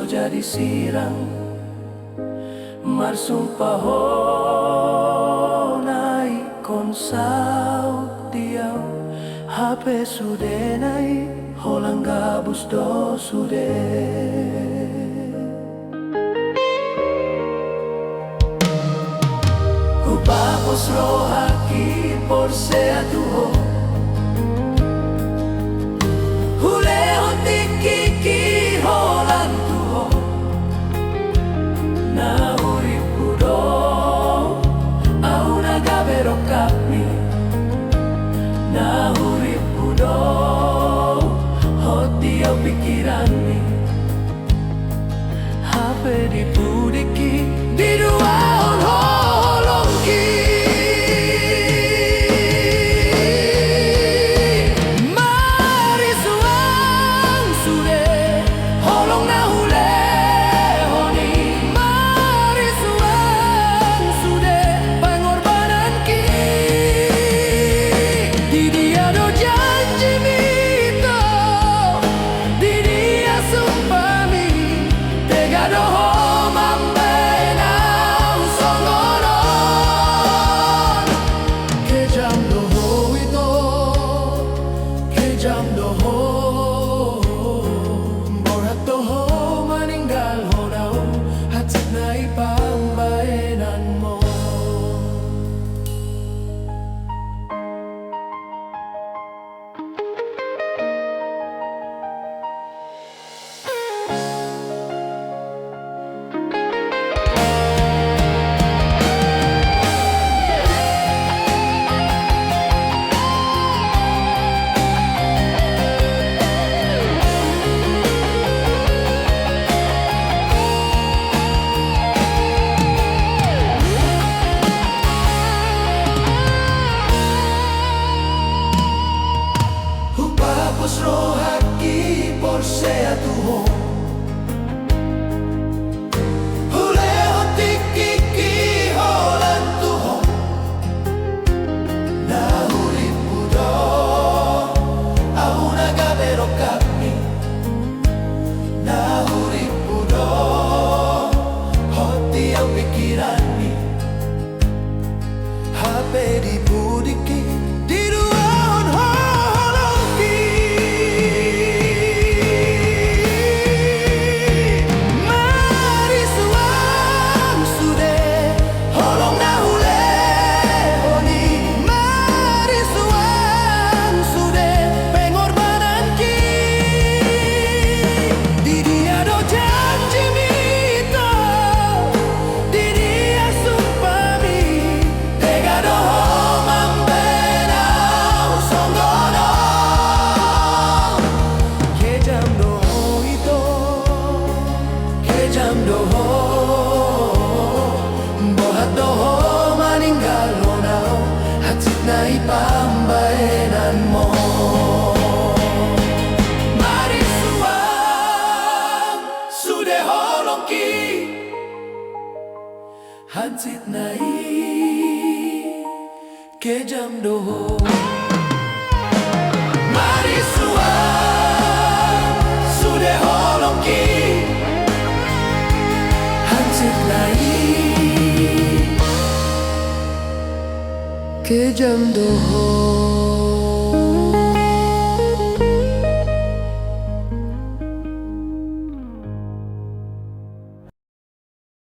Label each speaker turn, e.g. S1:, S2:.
S1: jadi sirang marsumpaho nai konsau diau HP sudenai holang gabus do sude Upapos rohaki por sea tuho Huleho tikiki holan tuho Na uripudo Au nagabero kami Na uripudo Hoti au pikirani Hape di pudiki Di dua holongki Mari suang sude Holong na hule honi Mari suang sude Pengorbanan ki Di dia do janji mito Di dia sumpah mi Tega do jam doho Borat doho meninggal honau Hati nai pambainan mo rohaki por sea tuho Huleho tikiki holan tuho Na uripudo Au nagabero kami Na uripudo Hoti au pikirani Hape di budiki Di ruang holongki jam doho Bohat doho meninggal honau Hati nai pambainan mo Mari suang sude holongki Hati nai ke jam doho Mari suang sude holongki ke jam doho